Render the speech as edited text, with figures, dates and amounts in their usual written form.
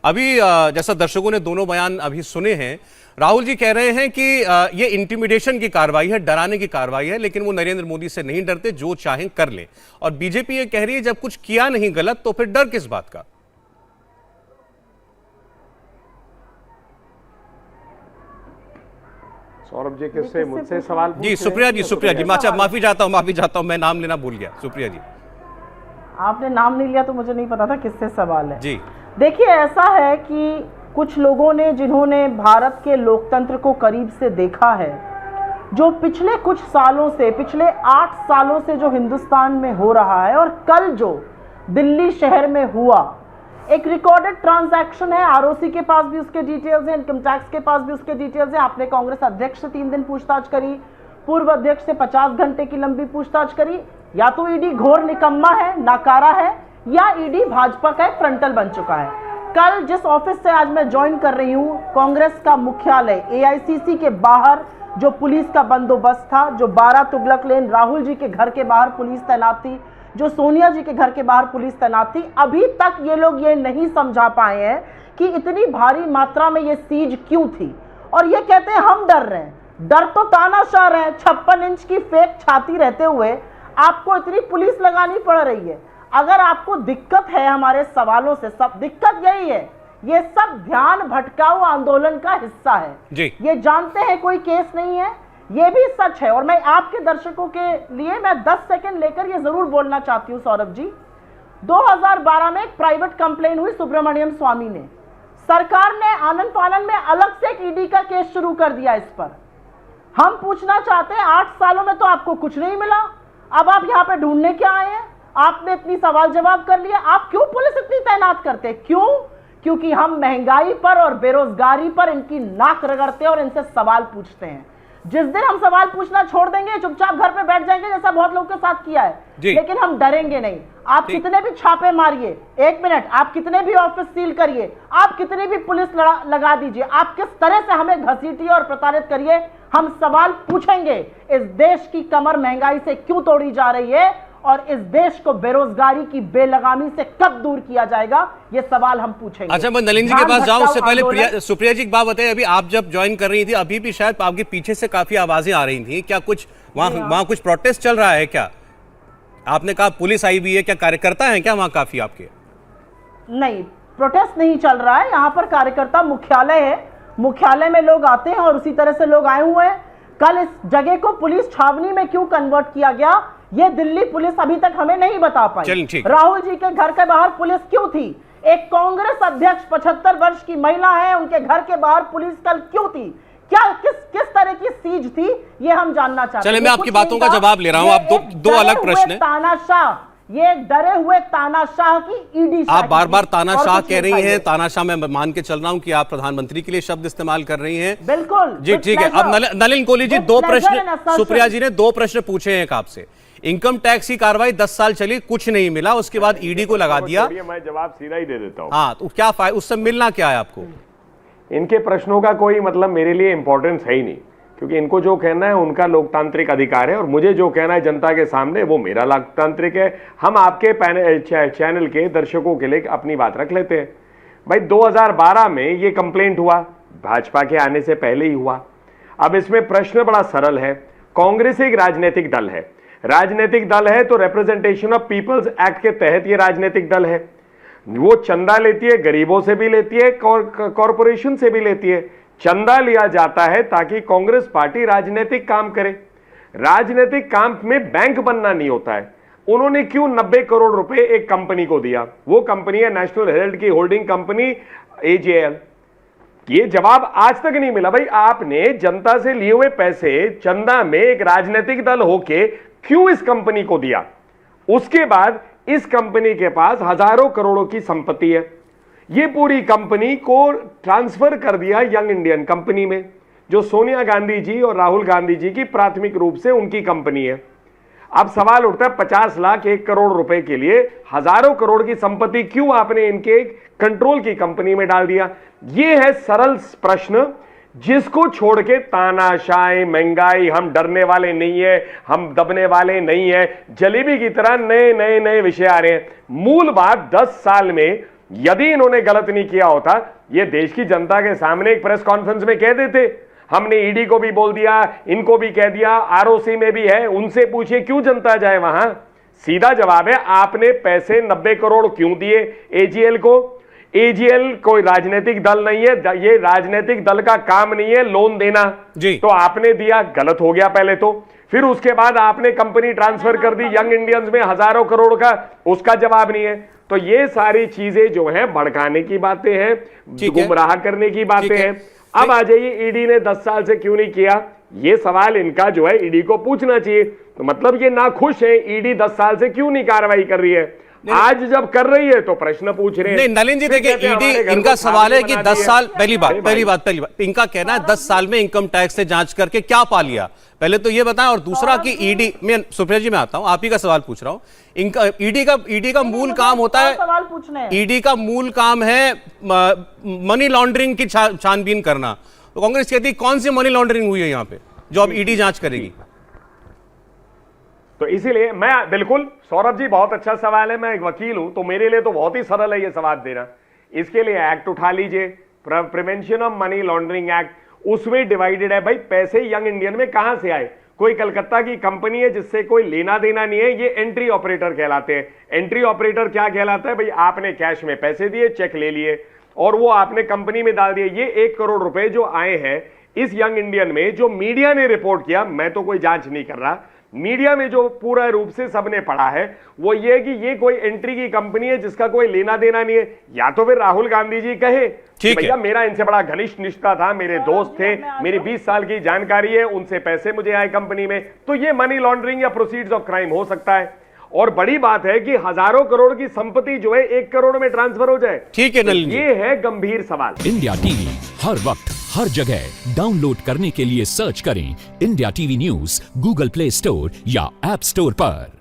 अभी जैसा दर्शकों ने दोनों बयान अभी सुने हैं, राहुल जी कह रहे हैं कि ये इंटिमिडेशन की कार्रवाई है, डराने की कार्रवाई है, लेकिन वो नरेंद्र मोदी से नहीं डरते, जो चाहें कर ले। और बीजेपी ये कह रही है जब कुछ किया नहीं गलत तो फिर डर किस बात का? सौरभ जी किससे, मुझसे सवाल जी सुप्रिया जी, सुप्रिया जी, माफी चाहता हूं, मैं नाम लेना भूल गया। सुप्रिया जी, आपने नाम नहीं लिया तो मुझे नहीं पता था किससे सवाल है जी। देखिए, ऐसा है कि कुछ लोगों ने, जिन्होंने भारत के लोकतंत्र को करीब से देखा है, जो पिछले कुछ सालों से, पिछले 8 सालों से जो हिंदुस्तान में हो रहा है और कल जो दिल्ली शहर में हुआ, एक रिकॉर्डेड ट्रांजैक्शन है। आरओसी के पास भी उसके डिटेल्स हैं, इनकम टैक्स के पास भी उसके डिटेल्स हैं। आपने कांग्रेस अध्यक्ष से 3 दिन पूछताछ करी, पूर्व अध्यक्ष से 50 घंटे की लंबी पूछताछ करी। या तो ईडी घोर निकम्मा है, नाकारा है, या ईडी भाजपा का एक फ्रंटल बन चुका है। कल जिस ऑफिस से आज मैं ज्वाइन कर रही हूं, कांग्रेस का मुख्यालय एआईसीसी के बाहर जो पुलिस का बंदोबस्त था, जो 12 तुगलक लेन राहुल जी के घर के बाहर पुलिस तैनात थी, जो सोनिया जी के घर के बाहर पुलिस तैनात थी, अभी तक ये लोग ये नहीं समझा पाए हैं कि इतनी भारी मात्रा में ये सीज क्यों थी। और ये कहते हैं हम डर रहे हैं। डर तो तानाशाह रहे हैं। 56 इंच की फेक छाती रहते हुए आपको इतनी पुलिस लगानी पड़ रही है। अगर आपको दिक्कत है हमारे सवालों से, सब दिक्कत यही है, ये सब ध्यान भटकाऊ आंदोलन का हिस्सा है जी। ये जानते हैं कोई केस नहीं है, ये भी सच है। और मैं आपके दर्शकों के लिए मैं 10 सेकंड लेकर ये जरूर बोलना चाहती हूं सौरभ जी, 2012 में एक प्राइवेट कंप्लेन हुई सुब्रमण्यम स्वामी ने। सरकार ने आनंद फानन में अलग से एक ईडी का केस शुरू कर दिया इस पर। हम पूछना चाहते हैं, 8 सालों में तो आपको कुछ नहीं मिला, अब आप यहां पे ढूंढने क्या आए हैं? आपने इतनी सवाल जवाब कर लिया, आप क्यों पुलिस इतनी तैनात करते हैं? क्यों? क्योंकि हम महंगाई पर और बेरोजगारी पर इनकी नाक रगड़ते हैं और इनसे सवाल पूछते हैं। जिस दिन हम सवाल पूछना छोड़ देंगे, चुपचाप घर पे बैठ जाएंगे, जैसा बहुत लोगों के साथ किया है, लेकिन हम डरेंगे नहीं। आप कितने भी छापे मारिए, 1 मिनट, आप कितने भी ऑफिस सील करिए, आप कितनी भी पुलिस लगा दीजिए, आप किस तरह से हमें घसीटिए और प्रताड़ित करिए, हम सवाल पूछेंगे। इस देश की कमर महंगाई से क्यों तोड़ी जा रही है और इस देश को बेरोजगारी की बेलगामी से कब दूर किया जाएगा, ये सवाल हम पूछेंगे। अच्छा, मैं नलिन जी के पास जाऊं उससे पहले सुप्रिया जी एक बात बताइए, अभी आप जब ज्वाइन कर रही थी अभी भी शायद आपके पीछे से काफी आवाजें आ रही थी, क्या कुछ वहां कुछ प्रोटेस्ट चल रहा है क्या? आपने कहा पुलिस आई भी है, क्या कार्यकर्ता है क्या वहां काफी आपके? नहीं, प्रोटेस्ट नहीं चल रहा है, यहाँ पर कार्यकर्ता मुख्यालय है, मुख्यालय में लोग आते हैं और उसी तरह से लोग आए हुए हैं। कल इस जगह को पुलिस छावनी में क्यों कन्वर्ट किया गया, ये दिल्ली पुलिस अभी तक हमें नहीं बता पाई। राहुल जी के घर के बाहर पुलिस क्यों थी? एक कांग्रेस अध्यक्ष 75 वर्ष की महिला है, उनके घर के बाहर पुलिस कल क्यों थी? क्या किस तरह की सीज थी, ये हम जानना चाहते हैं। चलिए, मैं आपकी बातों का जवाब ले रहा हूं। आप दो अलग प्रश्न है। तानाशाह, ये डरे हुए तानाशाह की ईडी। आप बार बार तानाशाह कह रही हैं। तानाशाह मैं मान के चल रहा हूं कि आप प्रधानमंत्री के लिए शब्द इस्तेमाल कर रही हैं। बिल्कुल जी, ठीक है। अब नलिन कोहली जी, 2 प्रश्न, सुप्रिया जी ने 2 प्रश्न पूछे हैं आपसे। इनकम टैक्स की कार्रवाई 10 साल चली, कुछ नहीं मिला, उसके बाद ईडी को लगा दिया। मैं जवाब सीधा ही दे देता हूं। हाँ, तो क्या फायदा, उससे मिलना क्या है आपको? इनके प्रश्नों का कोई मतलब मेरे लिए इंपॉर्टेंस है ही नहीं, क्योंकि इनको जो कहना है उनका लोकतांत्रिक अधिकार है और मुझे जो कहना है जनता के सामने वो मेरा लोकतांत्रिक है। हम आपके चैनल के दर्शकों के लिए अपनी बात रख लेते हैं। भाई, 2012 में ये कंप्लेंट हुआ, भाजपा के आने से पहले ही हुआ। अब इसमें प्रश्न बड़ा सरल है। कांग्रेस एक राजनीतिक दल है, राजनीतिक दल है तो रिप्रेजेंटेशन ऑफ पीपल्स एक्ट के तहत ये राजनीतिक दल है। वो चंदा लेती है, गरीबों से भी लेती है, कॉरपोरेशन से भी लेती है। चंदा लिया जाता है ताकि कांग्रेस पार्टी राजनीतिक काम करे। राजनीतिक काम में बैंक बनना नहीं होता है। उन्होंने क्यों 90 करोड़ रुपए एक कंपनी को दिया? वो कंपनी है नेशनल हेराल्ड की होल्डिंग कंपनी AJL। ये जवाब आज तक नहीं मिला। भाई, आपने जनता से लिए हुए पैसे चंदा में एक राजनीतिक दल होके क्यों इस कंपनी को दिया? उसके बाद इस कंपनी के पास हजारों करोड़ों की संपत्ति है। ये पूरी कंपनी को ट्रांसफर कर दिया यंग इंडियन कंपनी में, जो सोनिया गांधी जी और राहुल गांधी जी की प्राथमिक रूप से उनकी कंपनी है। अब सवाल उठता है, 50 लाख 1 करोड़ रुपए के लिए हजारों करोड़ की संपत्ति क्यों आपने इनके कंट्रोल की कंपनी में डाल दिया? यह है सरल प्रश्न, जिसको छोड़ के तानाशाही, महंगाई, हम डरने वाले नहीं है, हम दबने वाले नहीं है, जलेबी की तरह नए नए विषय आ रहे हैं। मूल बात, 10 साल में यदि इन्होंने गलत नहीं किया होता, ये देश की जनता के सामने एक प्रेस कॉन्फ्रेंस में कह देते। हमने ईडी को भी बोल दिया, इनको भी कह दिया, आरओसी में भी है, उनसे पूछिए क्यों जनता जाए वहां। सीधा जवाब है, आपने पैसे 90 करोड़ क्यों दिए एजीएल को? एजीएल कोई राजनीतिक दल नहीं है, ये राजनीतिक दल का काम नहीं है लोन देना जी। तो आपने दिया, गलत हो गया पहले तो। फिर उसके बाद आपने कंपनी ट्रांसफर कर दी यंग इंडियंस में हजारों करोड़ का, उसका जवाब नहीं है। तो ये सारी चीजें जो हैं भड़काने की बातें हैं, गुमराह करने की बातें हैं। अब आ जाइए, ईडी ने 10 साल से क्यों नहीं किया, ये सवाल इनका जो है ईडी को पूछना चाहिए। तो मतलब ये नाखुश है, ईडी 10 साल से क्यों नहीं कार्रवाई कर रही है, आज जब कर रही है तो प्रश्न पूछ रहे हैं। नहीं नलिन जी, देखिए ईडी, इनका सवाल है कि 10 साल, पहली बात इनका कहना है 10 साल में इनकम टैक्स से जांच करके क्या पा लिया, पहले तो ये बताएं। और दूसरा कि ईडी में, सुप्रिया जी मैं आता हूं, आप ही का सवाल पूछ रहा हूं। इनका ईडी का मूल काम होता है, सवाल पूछने ईडी का मूल काम है मनी लॉन्ड्रिंग की छानबीन करना। तो कांग्रेस कहती है कौन सी मनी लॉन्ड्रिंग हुई है यहाँ पे जो अब ईडी जांच करेगी? तो इसीलिए मैं बिल्कुल, सौरभ जी बहुत अच्छा सवाल है, मैं एक वकील हूं तो मेरे लिए तो बहुत ही सरल है ये सवाल देना। इसके लिए एक्ट उठा लीजिए, prevention of money laundering act, उसमें डिवाइडेड है भाई पैसे यंग इंडियन में कहां से आए। कोई कलकत्ता की कंपनी है जिससे कोई लेना देना नहीं है, ये एंट्री ऑपरेटर कहलाते हैं। एंट्री ऑपरेटर क्या कहलाता है भाई, आपने कैश में पैसे दिए, चेक ले लिए और वो आपने कंपनी में डाल दिए। ये 1 करोड़ रुपए जो आए हैं इस यंग इंडियन में, जो मीडिया ने रिपोर्ट किया, मैं तो कोई जांच नहीं कर रहा, मीडिया में जो पूरा रूप से सबने पढ़ा है वो ये कि ये कोई एंट्री की कंपनी है जिसका कोई लेना देना नहीं है। या तो फिर राहुल गांधी जी कहे कि भैया मेरा इनसे बड़ा घनिष्ठ रिश्ता था, मेरे दोस्त थे, मेरी 20 साल की जानकारी है, उनसे पैसे मुझे आए कंपनी में, तो ये मनी लॉन्ड्रिंग या प्रोसीड्स ऑफ क्राइम हो सकता है। और बड़ी बात है कि हजारों करोड़ की संपत्ति जो है 1 करोड़ में ट्रांसफर हो जाए। ठीक है नलिन जी, ये है गंभीर सवाल। इंडिया टीवी हर वक्त हर जगह डाउनलोड करने के लिए सर्च करें India TV news Google play store या ऐप स्टोर पर।